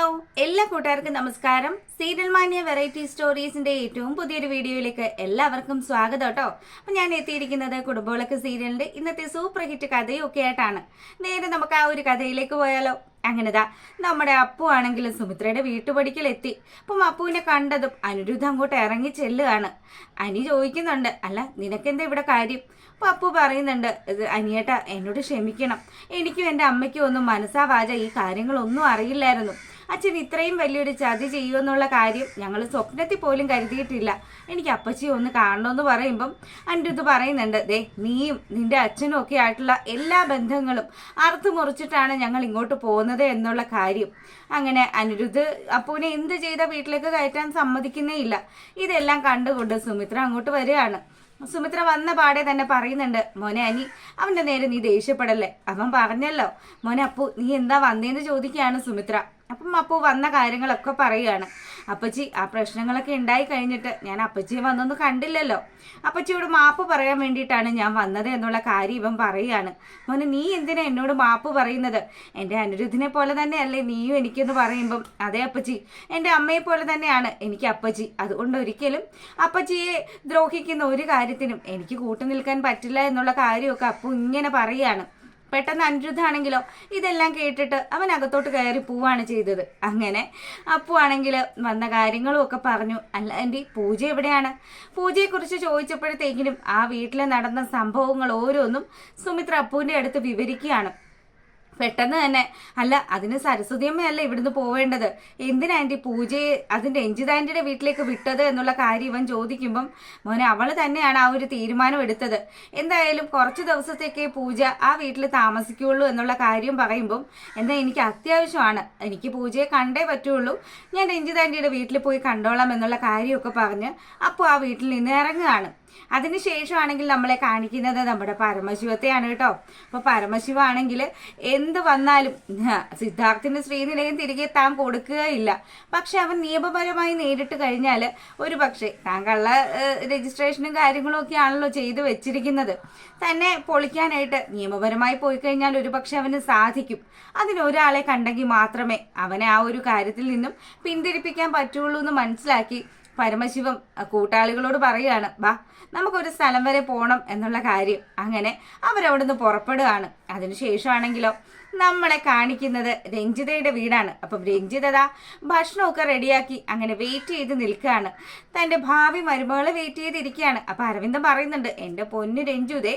Hello, എല്ലാ കൂട്ടുകാർക്കും നമസ്കാരം. സീരിയൽ മാനിയ വെറൈറ്റി സ്റ്റോറീസിന്റെ ഏറ്റവും പുതിയൊരു വീഡിയോയിലേക്ക് എല്ലാവർക്കും സ്വാഗതം കേട്ടോ. അപ്പം ഞാൻ എത്തിയിരിക്കുന്നത് കുടുംബവിളക്ക് സീരിയലിന്റെ ഇന്നത്തെ സൂപ്പർ ഹിറ്റ് കഥയൊക്കെ ആയിട്ടാണ്. നേരെ നമുക്ക് ആ ഒരു കഥയിലേക്ക് പോയാലോ. അങ്ങനെതാ നമ്മുടെ അപ്പു ആണെങ്കിലും സുമിത്രയുടെ വീട്ടുപടിക്കലെത്തി. അപ്പം അപ്പുവിനെ കണ്ടതും അനിരുദ്ധ അങ്ങോട്ട് ഇറങ്ങി ചെല്ലുകയാണ്. അനി ചോദിക്കുന്നുണ്ട്, അല്ല നിനക്കെന്താ ഇവിടെ കാര്യം? അപ്പം അപ്പു പറയുന്നുണ്ട്, അനിയേട്ട എന്നോട് ക്ഷമിക്കണം, എനിക്കും എൻ്റെ അമ്മയ്ക്കും ഒന്നും മനസ്സാവാച ഈ കാര്യങ്ങളൊന്നും അറിയില്ലായിരുന്നു. അച്ഛൻ ഇത്രയും വലിയൊരു ചതി ചെയ്യുമെന്നുള്ള കാര്യം ഞങ്ങൾ സ്വപ്നത്തിൽ പോലും കരുതിയിട്ടില്ല. എനിക്ക് അപ്പച്ചിയെ ഒന്ന് കാണണമെന്ന് പറയുമ്പം അനിരുദ്ധ് പറയുന്നുണ്ട്, ദേ നീയും നിന്റെ അച്ഛനും ഒക്കെ ആയിട്ടുള്ള എല്ലാ ബന്ധങ്ങളും അറുത്തു മുറിച്ചിട്ടാണ് ഞങ്ങൾ ഇങ്ങോട്ട് പോകുന്നത് എന്നുള്ള കാര്യം. അങ്ങനെ അനിരുദ്ധ് അപ്പുവിനെ എന്ത് ചെയ്ത വീട്ടിലേക്ക് കയറ്റാൻ സമ്മതിക്കുന്നേ ഇല്ല. ഇതെല്ലാം കണ്ടുകൊണ്ട് സുമിത്ര അങ്ങോട്ട് വരികയാണ്. സുമിത്ര വന്ന പാടെ തന്നെ പറയുന്നുണ്ട്, മോനെ അനി, അവൻ്റെ നേരെ നീ ദേഷ്യപ്പെടല്ലേ, അവൻ പറഞ്ഞല്ലോ. മോനെ അപ്പു, നീ എന്താ വന്നേന്ന് ചോദിക്കുകയാണ് സുമിത്ര. അപ്പം അപ്പു വന്ന കാര്യങ്ങളൊക്കെ പറയുകയാണ്. അപ്പച്ചി, ആ പ്രശ്നങ്ങളൊക്കെ ഉണ്ടായി കഴിഞ്ഞിട്ട് ഞാൻ അപ്പച്ചിയെ വന്നൊന്നും കണ്ടില്ലല്ലോ. അപ്പച്ചിയോട് മാപ്പ് പറയാൻ വേണ്ടിയിട്ടാണ് ഞാൻ വന്നത് എന്നുള്ള കാര്യം ഇവൻ പറയുകയാണ്. മോനെ, നീ എന്തിനാ എന്നോട് മാപ്പ് പറയുന്നത്? എൻ്റെ അനിരുദ്ധിനെ പോലെ തന്നെയല്ലേ നീയും എനിക്കെന്ന് പറയുമ്പം, അതെ അപ്പച്ചി, എൻ്റെ അമ്മയെ പോലെ തന്നെയാണ് എനിക്ക് അപ്പച്ചി. അതുകൊണ്ട് ഒരിക്കലും അപ്പച്ചിയെ ദ്രോഹിക്കുന്ന ഒരു കാര്യത്തിനും എനിക്ക് കൂട്ടുനിൽക്കാൻ പറ്റില്ല എന്നുള്ള കാര്യമൊക്കെ അപ്പു ഇങ്ങനെ പറയുകയാണ്. പെട്ടെന്ന് അനിരുദ്ധാണെങ്കിലോ ഇതെല്ലാം കേട്ടിട്ട് അവൻ അകത്തോട്ട് കയറി പോവാണ് ചെയ്തത്. അങ്ങനെ അപ്പു ആണെങ്കിൽ വന്ന കാര്യങ്ങളും ഒക്കെ പറഞ്ഞു. അല്ല എൻ്റെ പൂജ എവിടെയാണ്? പൂജയെക്കുറിച്ച് ചോദിച്ചപ്പോഴത്തേക്കിനും ആ വീട്ടിൽ നടന്ന സംഭവങ്ങൾ ഓരോന്നും സുമിത്ര അപ്പുവിൻ്റെ അടുത്ത് വിവരിക്കുകയാണ്. പെട്ടെന്ന് തന്നെ, അല്ല അതിന് സരസ്വതിയമ്മയല്ല ഇവിടുന്ന് പോവേണ്ടത്, എന്തിനാ ആൻറ്റി പൂജയെ അതിൻ്റെ രഞ്ജിതാൻ്റിയുടെ വീട്ടിലേക്ക് വിട്ടത് എന്നുള്ള കാര്യം ഇവൻ ചോദിക്കുമ്പം, മോനെ അവൾ തന്നെയാണ് ആ ഒരു തീരുമാനം എടുത്തത്. എന്തായാലും കുറച്ച് ദിവസത്തേക്ക് പൂജ ആ വീട്ടിൽ താമസിക്കുകയുള്ളൂ എന്നുള്ള കാര്യം പറയുമ്പം, എന്താ എനിക്ക് അത്യാവശ്യമാണ്, എനിക്ക് പൂജയെ കണ്ടേ പറ്റുള്ളൂ, ഞാൻ രഞ്ജിതാൻ്റിയുടെ വീട്ടിൽ പോയി കണ്ടോളാം എന്നുള്ള കാര്യമൊക്കെ പറഞ്ഞ് അപ്പോൾ ആ വീട്ടിൽ നിന്ന് ഇറങ്ങുകയാണ്. അതിനുശേഷമാണെങ്കിൽ നമ്മളെ കാണിക്കുന്നത് നമ്മുടെ പരമശിവത്തെയാണ് കേട്ടോ. അപ്പോൾ പരമശിവ ആണെങ്കിൽ എന്ത് വന്നാലും സിദ്ധാർത്ഥിന് ശ്രീനിലയം തിരികെ താൻ കൊടുക്കുകയില്ല. പക്ഷെ അവൻ നിയമപരമായി നേരിട്ട് കഴിഞ്ഞാൽ ഒരു പക്ഷേ താങ്കളുള്ള രജിസ്ട്രേഷനും കാര്യങ്ങളും ഒക്കെ ആണല്ലോ ചെയ്തു വെച്ചിരിക്കുന്നത്, തന്നെ പൊളിക്കാനായിട്ട് നിയമപരമായി പോയി കഴിഞ്ഞാൽ ഒരു പക്ഷെ അവന് സാധിക്കും. അതിനൊരാളെ കണ്ടെങ്കിൽ മാത്രമേ അവനെ ആ ഒരു കാര്യത്തിൽ നിന്നും പിന്തിരിപ്പിക്കാൻ പറ്റുള്ളൂ എന്ന് മനസ്സിലാക്കി പരമശിവം കൂട്ടാളികളോട് പറയുകയാണ്, ബാ നമുക്കൊരു സ്ഥലം വരെ പോകണം എന്നുള്ള കാര്യം. അങ്ങനെ അവരവിടുന്ന് പുറപ്പെടുകയാണ്. അതിനുശേഷമാണെങ്കിലോ നമ്മളെ കാണിക്കുന്നത് രഞ്ജിതയുടെ വീടാണ്. അപ്പം രഞ്ജിത ഭക്ഷണമൊക്കെ റെഡിയാക്കി അങ്ങനെ വെയിറ്റ് ചെയ്ത് നിൽക്കുകയാണ്. തൻ്റെ ഭാവി മരുമകളെ വെയിറ്റ് ചെയ്തിരിക്കുകയാണ്. അപ്പം അരവിന്ദൻ പറയുന്നുണ്ട്, എൻ്റെ പൊന്നു രഞ്ജുതേ,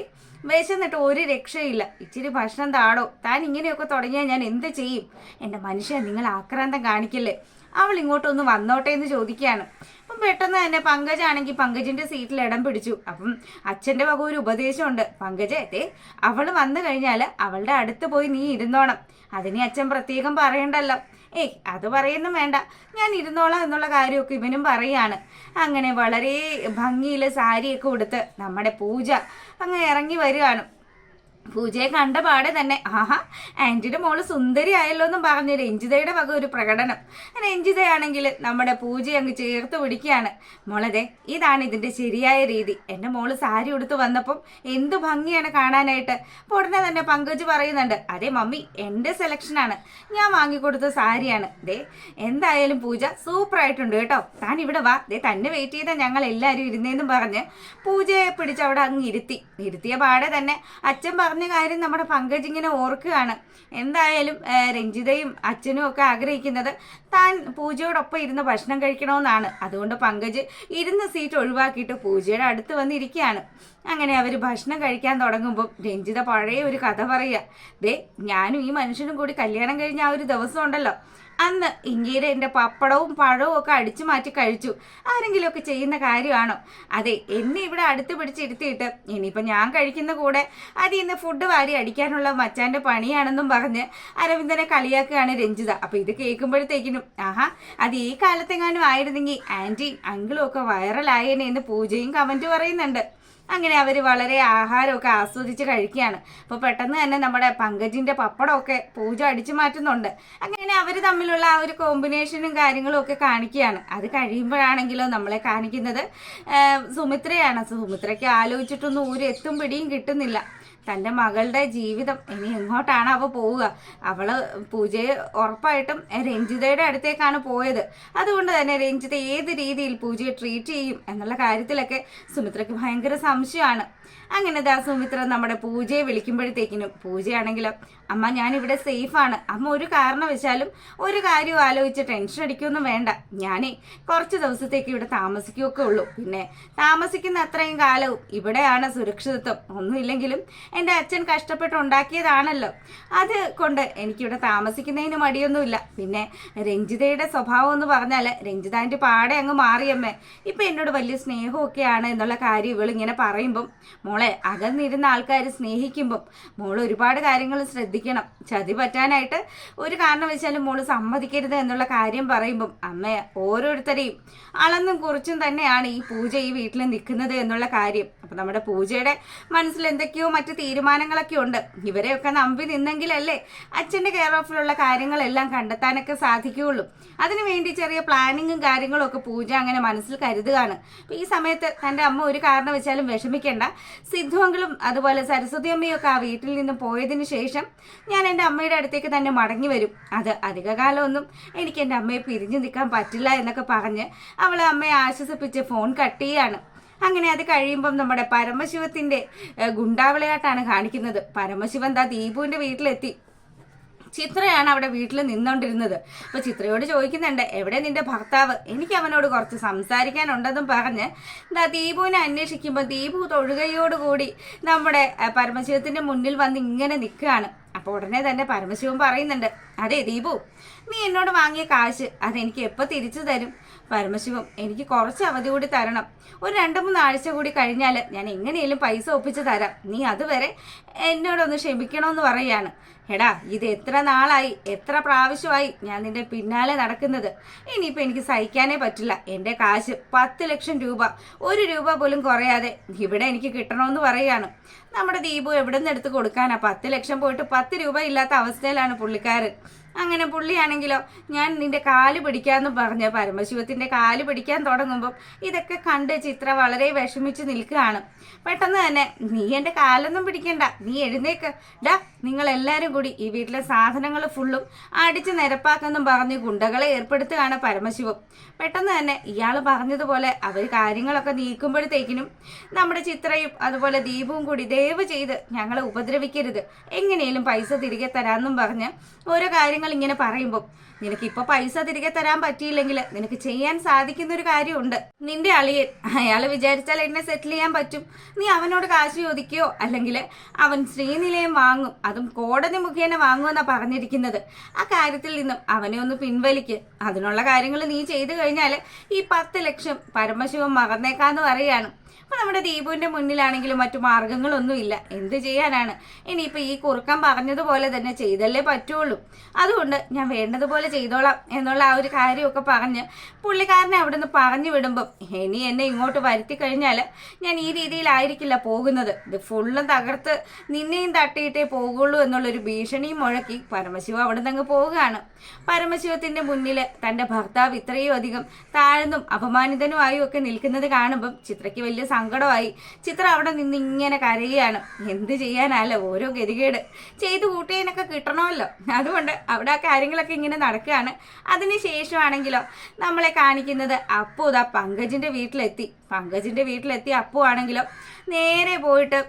വിശന്നിട്ട് ഒരു രക്ഷയില്ല, ഇച്ചിരി ഭക്ഷണം താടോ, താൻ ഇങ്ങനെയൊക്കെ തുടങ്ങിയാൽ ഞാൻ എന്ത് ചെയ്യും? എൻ്റെ മനുഷ്യ, നിങ്ങൾ ആക്രാന്തം കാണിക്കില്ലേ? അവൾ ഇങ്ങോട്ടൊന്ന് വന്നോട്ടെ എന്ന് ചോദിക്കുകയാണ്. അപ്പം പെട്ടെന്ന് തന്നെ പങ്കജാണെങ്കിൽ പങ്കജിൻ്റെ സീറ്റിൽ ഇടം പിടിച്ചു. അപ്പം അച്ഛൻ്റെ വക ഒരു ഉപദേശമുണ്ട്, പങ്കജേ, അവൾ വന്നു കഴിഞ്ഞാൽ അവളുടെ അടുത്ത് പോയി നീ ഇരുന്നോണം. അതിനെ അച്ഛൻ പ്രത്യേകം പറയണ്ടല്ലോ. ഏയ് അത് പറയുന്നു വേണ്ട, ഞാൻ ഇരുന്നോളാം എന്നുള്ള കാര്യമൊക്കെ ഇവനും പറയാണ്. അങ്ങനെ വളരെ ഭംഗിയിൽ സാരിയൊക്കെ ഉടുത്ത് നമ്മുടെ പൂജ അങ്ങ് ഇറങ്ങി വരികയാണ്. പൂജയെ കണ്ട പാടെ തന്നെ, ആഹാ ആൻറ്റിയുടെ മോള് സുന്ദരി ആയല്ലോ എന്നും പറഞ്ഞ് രഞ്ജിതയുടെ വക ഒരു പ്രകടനം. രഞ്ജിതയാണെങ്കിൽ നമ്മുടെ പൂജയെ അങ്ങ് ചേർത്ത് പിടിക്കുകയാണ്. മോളതെ, ഇതാണ് ഇതിൻ്റെ ശരിയായ രീതി. എൻ്റെ മോള് സാരി ഉടുത്ത് വന്നപ്പം എന്ത് ഭംഗിയാണ് കാണാനായിട്ട്. അപ്പോൾ ഉടനെ തന്നെ പങ്കജ് പറയുന്നുണ്ട്, അതെ മമ്മി, എൻ്റെ സെലക്ഷനാണ്, ഞാൻ വാങ്ങിക്കൊടുത്ത സാരിയാണ്. ദേ എന്തായാലും പൂജ സൂപ്പറായിട്ടുണ്ട് കേട്ടോ, താൻ ഇവിടെ വാ, ദേ തന്നെ വെയിറ്റ് ചെയ്താൽ ഞങ്ങൾ എല്ലാവരും ഇരുന്നേന്നും പറഞ്ഞ് പൂജയെ പിടിച്ച് അവിടെ അങ്ങ് ഇരുത്തിയ പാടെ തന്നെ അച്ഛൻ പറഞ്ഞ കാര്യം നമ്മുടെ പങ്കജ് ഇങ്ങനെ ഓർക്കുകയാണ്. എന്തായാലും രഞ്ജിതയും അച്ഛനും ഒക്കെ ആഗ്രഹിക്കുന്നത് താൻ പൂജയോടൊപ്പം ഇരുന്ന് ഭക്ഷണം കഴിക്കണമെന്നാണ്. അതുകൊണ്ട് പങ്കജ് ഇരുന്ന സീറ്റ് ഒഴിവാക്കിയിട്ട് പൂജയുടെ അടുത്ത് വന്നിരിക്കുകയാണ്. അങ്ങനെ അവർ ഭക്ഷണം കഴിക്കാൻ തുടങ്ങുമ്പോൾ രഞ്ജിത പഴയ ഒരു കഥ പറയുക, ദേ ഞാനും ഈ മനുഷ്യനും കൂടി കല്യാണം കഴിഞ്ഞ ആ ഒരു ദിവസം ഉണ്ടല്ലോ, അന്ന് ഇങ്ങേരെ എൻ്റെ പപ്പടവും പഴവും ഒക്കെ അടിച്ചു മാറ്റി കഴിച്ചു. ആരെങ്കിലുമൊക്കെ ചെയ്യുന്ന കാര്യമാണോ? അതെ, എന്നെ ഇവിടെ അടുത്ത് പിടിച്ചിരുത്തിയിട്ട് ഇനിയിപ്പോൾ ഞാൻ കഴിക്കുന്ന കൂടെ അതിൽ നിന്ന് ഫുഡ് വാരി അടിക്കാനുള്ള മച്ചാൻ്റെ പണിയാണെന്നും പറഞ്ഞ് അരവിന്ദനെ കളിയാക്കുകയാണ് രഞ്ജിത. അപ്പോൾ ഇത് കേൾക്കുമ്പോഴത്തേക്കിനും, ആഹാ അത് ഈ കാലത്തെങ്ങാനും ആയിരുന്നെങ്കിൽ ആൻറ്റിയും അങ്കിളും ഒക്കെ വൈറലായേനെ എന്ന് പൂജയും കമൻറ്റ് പറയുന്നുണ്ട്. അങ്ങനെ അവർ വളരെ ആഹാരമൊക്കെ ആസ്വദിച്ച് കഴിക്കുകയാണ്. അപ്പോൾ പെട്ടെന്ന് തന്നെ നമ്മുടെ പങ്കജിൻ്റെ പപ്പടമൊക്കെ പൂജ അടിച്ചു മാറ്റുന്നുണ്ട്. അങ്ങനെ അവർ തമ്മിലുള്ള ആ ഒരു കോമ്പിനേഷനും കാര്യങ്ങളും ഒക്കെ കാണിക്കുകയാണ്. അത് കഴിയുമ്പോഴാണെങ്കിലോ നമ്മളെ കാണിക്കുന്നത് സുമിത്രയാണ്. സുമിത്രയ്ക്ക് ആലോചിച്ചിട്ടൊന്നും ഒരു എത്തും പിടിയും കിട്ടുന്നില്ല. തൻ്റെ മകളുടെ ജീവിതം ഇനി എങ്ങോട്ടാണ് അവൾ പോവുക. അവൾ പൂജയെ ഉറപ്പായിട്ടും രഞ്ജിതയുടെ അടുത്തേക്കാണ് പോയത്. അതുകൊണ്ട് തന്നെ രഞ്ജിത ഏത് രീതിയിൽ പൂജയെ ട്രീറ്റ് ചെയ്യും എന്നുള്ള കാര്യത്തിലൊക്കെ സുമിത്രയ്ക്ക് ഭയങ്കര സംശയമാണ്. അങ്ങനെ സുമിത്ര നമ്മുടെ പൂജയെ വിളിക്കുമ്പോഴത്തേക്കിനും പൂജയാണെങ്കിലും അമ്മ ഞാനിവിടെ സേഫാണ്, അമ്മ ഒരു കാരണവശാലും ഒരു കാര്യവും ആലോചിച്ച് ടെൻഷൻ അടിക്കൊന്നും വേണ്ട, ഞാനേ കുറച്ച് ദിവസത്തേക്ക് ഇവിടെ താമസിക്കുകയൊക്കെ ഉള്ളൂ, പിന്നെ താമസിക്കുന്ന അത്രയും കാലവും ഇവിടെയാണ് സുരക്ഷിതത്വം, ഒന്നുമില്ലെങ്കിലും എൻ്റെ അച്ഛൻ കഷ്ടപ്പെട്ടുണ്ടാക്കിയതാണല്ലോ, അത് കൊണ്ട് എനിക്കിവിടെ താമസിക്കുന്നതിന് മടിയൊന്നുമില്ല. പിന്നെ രഞ്ജിതയുടെ സ്വഭാവം എന്ന് പറഞ്ഞാൽ രഞ്ജിതാൻ്റെ പാടെ അങ്ങ് മാറിയമ്മേ, ഇപ്പം എന്നോട് വലിയ സ്നേഹമൊക്കെയാണ് എന്നുള്ള കാര്യം ഇവളിങ്ങനെ പറയുമ്പം മോളെ അകന്നിരുന്ന ആൾക്കാർ സ്നേഹിക്കുമ്പം മോൾ ഒരുപാട് കാര്യങ്ങൾ ശ്രദ്ധിക്കണം, ചതി പറ്റാനായിട്ട് ഒരു കാരണവശാലും മോള് സമ്മതിക്കരുത് എന്നുള്ള കാര്യം പറയുമ്പം അമ്മ ഓരോരുത്തരെയും അളന്നും കുറിച്ചും തന്നെയാണ് ഈ പൂജ ഈ വീട്ടിൽ നിൽക്കുന്നത് എന്നുള്ള കാര്യം. അപ്പം നമ്മുടെ പൂജയുടെ മനസ്സിൽ എന്തൊക്കെയോ മറ്റു തീരുമാനങ്ങളൊക്കെ ഉണ്ട്. ഇവരെയൊക്കെ നമ്പി നിന്നെങ്കിലല്ലേ അച്ഛൻ്റെ കെയർ ഓഫിലുള്ള കാര്യങ്ങളെല്ലാം കണ്ടെത്താനൊക്കെ സാധിക്കുകയുള്ളൂ. അതിനുവേണ്ടി ചെറിയ പ്ലാനിങ്ങും കാര്യങ്ങളും ഒക്കെ പൂജ അങ്ങനെ മനസ്സിൽ കരുതുകയാണ്. അപ്പം ഈ സമയത്ത് തൻ്റെ അമ്മ ഒരു കാരണവശാലും വിഷമിക്കേണ്ട, സിദ്ധുവെങ്കിലും അതുപോലെ സരസ്വതി അമ്മയൊക്കെ ആ വീട്ടിൽ നിന്ന് പോയതിനു ശേഷം ഞാൻ എൻ്റെ അമ്മയുടെ അടുത്തേക്ക് തന്നെ മടങ്ങി വരും, അത് അധികകാലമൊന്നും എനിക്ക് എൻ്റെ അമ്മയെ പിരിഞ്ഞു നിൽക്കാൻ പറ്റില്ല എന്നൊക്കെ പറഞ്ഞ് അവൾ അമ്മയെ ആശ്വസിപ്പിച്ച് ഫോൺ കട്ട് ചെയ്യാണ്. അങ്ങനെ അത് കഴിയുമ്പം നമ്മുടെ പരമശിവത്തിൻ്റെ ഗുണ്ടാവിളയാട്ടാണ് കാണിക്കുന്നത്. പരമശിവൻ ദീപുവിൻ്റെ വീട്ടിലെത്തി. ചിത്രയാണ് അവിടെ വീട്ടിൽ നിന്നോണ്ടിരുന്നത്. അപ്പോൾ ചിത്രയോട് ചോദിക്കുന്നുണ്ട്, എവിടെ നിന്റെ ഭർത്താവ്, എനിക്ക് അവനോട് കുറച്ച് സംസാരിക്കാനുണ്ടെന്നും പറഞ്ഞ് ദീപുവിനെ അന്വേഷിക്കുമ്പോൾ ദീപു തൊഴുകയോടുകൂടി നമ്മുടെ പരമശിവത്തിൻ്റെ മുന്നിൽ വന്ന് ഇങ്ങനെ നിൽക്കുകയാണ്. അപ്പോൾ ഉടനെ തന്നെ പരമശിവൻ പറയുന്നുണ്ട്, അതെ ദീപു, നീ എന്നോട് വാങ്ങിയ കാശ് അതെനിക്ക് എപ്പോൾ തിരിച്ചു തരും? പരമശിവം, എനിക്ക് കുറച്ച് അവധി കൂടി തരണം, ഒരു 2-3 ആഴ്ച കൂടി കഴിഞ്ഞാൽ ഞാൻ എങ്ങനെയും പൈസ ഒപ്പിച്ച് തരാം, നീ അതുവരെ എന്നോടൊന്ന് ക്ഷമിക്കണമെന്ന് പറയുകയാണ്. എടാ, ഇത് എത്ര നാളായി, എത്ര പ്രാവശ്യമായി ഞാൻ നിന്റെ പിന്നാലെ നടക്കുന്നത്, ഇനിയിപ്പോൾ എനിക്ക് സഹിക്കാനേ പറ്റില്ല. എൻ്റെ കാശ് 10 ലക്ഷം രൂപ, 1 രൂപ പോലും കുറയാതെ ഇവിടെ എനിക്ക് കിട്ടണമെന്ന് പറയുകയാണ്. നമ്മുടെ ദീപു എവിടെ നിന്ന് എടുത്ത് കൊടുക്കാനാ? 10 ലക്ഷം പോയിട്ട് 10 രൂപ ഇല്ലാത്ത അവസ്ഥയിലാണ് പുള്ളിക്കാരൻ. അങ്ങനെ പുള്ളിയാണെങ്കിലോ ഞാൻ നിന്റെ കാല് പിടിക്കാമെന്ന് പറഞ്ഞ് പരമശിവത്തിൻ്റെ കാല് പിടിക്കാൻ തുടങ്ങുമ്പം ഇതൊക്കെ കണ്ട് ചിത്ര വളരെ വിഷമിച്ച് നിൽക്കുകയാണ്. പെട്ടെന്ന് തന്നെ, നീ എൻ്റെ കാലൊന്നും പിടിക്കണ്ട, നീ എഴുന്നേക്ക്, ഡാ നിങ്ങളെല്ലാവരും കൂടി ഈ വീട്ടിലെ സാധനങ്ങൾ ഫുള്ളും അടിച്ച് നിരപ്പാക്കെന്നും പറഞ്ഞ് ഗുണ്ടകളെ ഏർപ്പെടുത്തുകയാണ് പരമശിവം. പെട്ടെന്ന് തന്നെ ഇയാൾ പറഞ്ഞതുപോലെ അവർ കാര്യങ്ങളൊക്കെ നീക്കുമ്പോഴത്തേക്കിനും നമ്മുടെ ചിത്രയും അതുപോലെ ദീപവും കൂടി ദയവ് ചെയ്ത് ഞങ്ങളെ ഉപദ്രവിക്കരുത്, എങ്ങനെയും പൈസ തിരികെ തരാമെന്നും പറഞ്ഞ് ഓരോ കാര്യങ്ങൾ ഇങ്ങനെ പറയുമ്പോൾ, നിനക്കിപ്പോൾ പൈസ തിരികെ തരാൻ പറ്റിയില്ലെങ്കിൽ നിനക്ക് ചെയ്യാൻ സാധിക്കുന്ന ഒരു കാര്യമുണ്ട്. നിന്റെ അളിയൻ, അയാൾ വിചാരിച്ചാൽ എന്നെ സെറ്റിൽ ചെയ്യാൻ പറ്റും, നീ അവനോട് കാശ് ചോദിക്കുകയോ അല്ലെങ്കിൽ അവൻ ശ്രീനിലയം വാങ്ങും, അതും കോടതി മുഖേന വാങ്ങുമെന്നാണ് പറഞ്ഞിരിക്കുന്നത്. ആ കാര്യത്തിൽ നിന്നും അവനെ ഒന്ന് പിൻവലിക്ക്, അതിനുള്ള കാര്യങ്ങൾ നീ ചെയ്തു കഴിഞ്ഞാൽ ഈ 10 ലക്ഷം പരമശിവം മറന്നേക്കാന്ന് പറയുകയാണ്. അപ്പം നമ്മുടെ ദീപുവിൻ്റെ മുന്നിലാണെങ്കിലും മറ്റു മാർഗങ്ങളൊന്നുമില്ല, എന്ത് ചെയ്യാനാണ്? ഇനിയിപ്പോൾ ഈ കുറുക്കൻ പറഞ്ഞതുപോലെ തന്നെ ചെയ്തല്ലേ പറ്റുള്ളൂ, അതുകൊണ്ട് ഞാൻ വേണ്ടതുപോലെ ചെയ്തോളാം എന്നുള്ള ആ ഒരു കാര്യമൊക്കെ പറഞ്ഞ് പുള്ളിക്കാരനെ അവിടെ നിന്ന് പറഞ്ഞു വിടുമ്പം, ഇനി എന്നെ ഇങ്ങോട്ട് വരുത്തി കഴിഞ്ഞാൽ ഞാൻ ഈ രീതിയിലായിരിക്കില്ല പോകുന്നത്, ഇത് ഫുള്ളും തകർത്ത് നിന്നെയും തട്ടിയിട്ടേ പോകുള്ളൂ എന്നുള്ളൊരു ഭീഷണിയും മുഴക്കി പരമശിവം അവിടെ നിന്ന് അങ്ങ് പോവുകയാണ്. പരമശിവത്തിൻ്റെ മുന്നിൽ തൻ്റെ ഭർത്താവ് ഇത്രയും അധികം താഴ്ന്നും അപമാനിതനുമായും ഒക്കെ നിൽക്കുന്നത് കാണുമ്പം ചിത്രയ്ക്ക് വലിയ സങ്കടമായി. ചിത്ര അവിടെ നിന്ന് ഇങ്ങനെ കരയുകയാണ്. എന്ത് ചെയ്യാനല്ല, ഓരോ ഗതികേട് ചെയ്തു കൂട്ടിയതിനൊക്കെ കിട്ടണമല്ലോ, അതുകൊണ്ട് അവിടെ ആ കാര്യങ്ങളൊക്കെ ഇങ്ങനെ നടക്കുകയാണ്. അതിനുശേഷമാണെങ്കിലോ നമ്മളെ കാണിക്കുന്നത് അപ്പു ഇതാ പങ്കജിൻ്റെ വീട്ടിലെത്തി. അപ്പു ആണെങ്കിലോ നേരെ പോയിട്ട്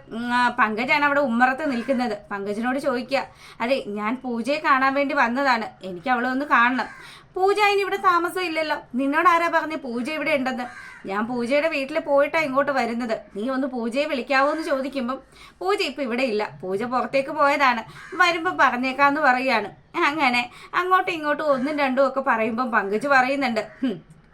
പങ്കജാണ് അവിടെ ഉമ്മറത്ത് നിൽക്കുന്നത്. പങ്കജിനോട് ചോദിക്കുക, അതെ ഞാൻ പൂജയെ കാണാൻ വേണ്ടി വന്നതാണ്, എനിക്ക് അവളെ ഒന്ന് കാണണം. പൂജ ഇനി ഇവിടെ താമസം ഇല്ലല്ലോ, നിന്നോട് ആരാ പറഞ്ഞ് പൂജ ഇവിടെ ഉണ്ടെന്ന്? ഞാൻ പൂജയുടെ വീട്ടിൽ പോയിട്ടാണ് ഇങ്ങോട്ട് വരുന്നത്, നീ ഒന്ന് പൂജയെ വിളിക്കാവോ എന്ന് ചോദിക്കുമ്പം പൂജ ഇപ്പം ഇവിടെ ഇല്ല, പൂജ പുറത്തേക്ക് പോയതാണ്, വരുമ്പം പറഞ്ഞേക്കാന്ന് പറയുകയാണ്. അങ്ങനെ അങ്ങോട്ടും ഇങ്ങോട്ടും 1ഉം 2ഉം ഒക്കെ പറയുമ്പം പങ്കജ് പറയുന്നുണ്ട്,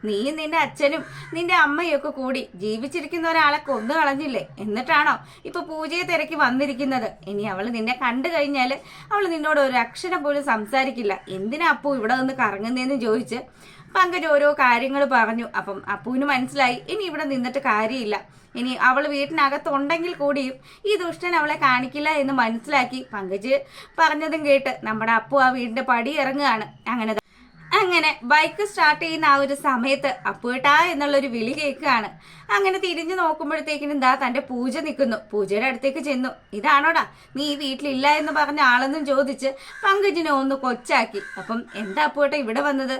നീയും നിന്റെ അച്ഛനും നിന്റെ അമ്മയൊക്കെ കൂടി ജീവിച്ചിരിക്കുന്ന ഒരാളെ കൊന്നു കളഞ്ഞില്ലേ, എന്നിട്ടാണോ ഇപ്പൊ പൂജയെ തിരക്കി വന്നിരിക്കുന്നത്? ഇനി അവൾ നിന്നെ കണ്ടു കഴിഞ്ഞാൽ അവൾ നിന്നോട് ഒരു അക്ഷരം പോലും സംസാരിക്കില്ല, എന്തിനാ അപ്പു ഇവിടെ നിന്ന് കറങ്ങുന്നതെന്ന് ചോദിച്ച് പങ്കജ് ഓരോ കാര്യങ്ങൾ പറഞ്ഞു. അപ്പം അപ്പുവിന് മനസ്സിലായി ഇനി ഇവിടെ നിന്നിട്ട് കാര്യമില്ല, ഇനി അവൾ വീട്ടിനകത്തുണ്ടെങ്കിൽ കൂടിയും ഈ ദുഷ്ടൻ അവളെ കാണിക്കില്ല എന്ന് മനസ്സിലാക്കി പങ്കജ് പറഞ്ഞതും കേട്ട് നമ്മുടെ അപ്പു ആ വീടിന്റെ പടി ഇറങ്ങുകയാണ്. അങ്ങനെ ബൈക്ക് സ്റ്റാർട്ട് ചെയ്യുന്ന ആ ഒരു സമയത്ത് അപ്പുവേട്ടാ എന്നുള്ളൊരു വിളി കേൾക്കുകയാണ്. അങ്ങനെ തിരിഞ്ഞു നോക്കുമ്പോഴത്തേക്കിനും ദാ തന്റെ പൂജ നിൽക്കുന്നു. പൂജയുടെ അടുത്തേക്ക് ചെന്നു. ഇതാണോടാ നീ ഈ വീട്ടിലില്ല എന്ന് പറഞ്ഞ ആളെന്നും ചോദിച്ച് പങ്കജിനെ ഒന്ന് കൊച്ചാക്കി. അപ്പം എന്താ അപ്പൂട്ട ഇവിടെ വന്നത്?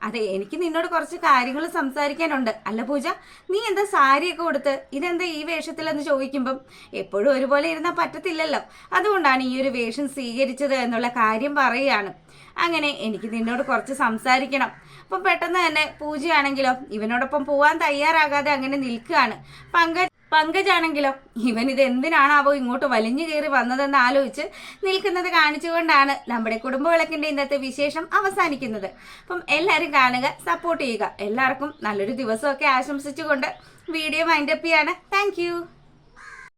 അതെ, എനിക്ക് നിന്നോട് കുറച്ച് കാര്യങ്ങൾ സംസാരിക്കാനുണ്ട്. അല്ല പൂജ, നീ എന്താ സാരിയൊക്കെ കൊടുത്ത് ഇതെന്താ ഈ വേഷത്തിലെന്ന് ചോദിക്കുമ്പം എപ്പോഴും ഒരുപോലെ ഇരുന്നാൽ പറ്റത്തില്ലല്ലോ, അതുകൊണ്ടാണ് ഈ ഒരു വേഷം സ്വീകരിച്ചത് എന്നുള്ള കാര്യം പറയുകയാണ്. അങ്ങനെ എനിക്ക് നിന്നോട് കുറച്ച് സംസാരിക്കണം. അപ്പം പെട്ടെന്ന് തന്നെ പൂജയാണെങ്കിലോ ഇവനോടൊപ്പം പോവാൻ തയ്യാറാകാതെ അങ്ങനെ നിൽക്കുകയാണ്. പങ്കജാണെങ്കിലോ ഇവൻ ഇത് എന്തിനാണാവോ ഇങ്ങോട്ട് വലിഞ്ഞു കയറി വന്നതെന്ന് ആലോചിച്ച് നിൽക്കുന്നത് കാണിച്ചുകൊണ്ടാണ് നമ്മുടെ കുടുംബവിളക്കിന്റെ ഇന്നത്തെ വിശേഷം അവസാനിക്കുന്നത്. അപ്പം എല്ലാവരും കാണുക, സപ്പോർട്ട് ചെയ്യുക. എല്ലാവർക്കും നല്ലൊരു ദിവസമൊക്കെ ആശംസിച്ചുകൊണ്ട് വീഡിയോ വൈൻഡപ്പ് ചെയ്യാണ്. താങ്ക്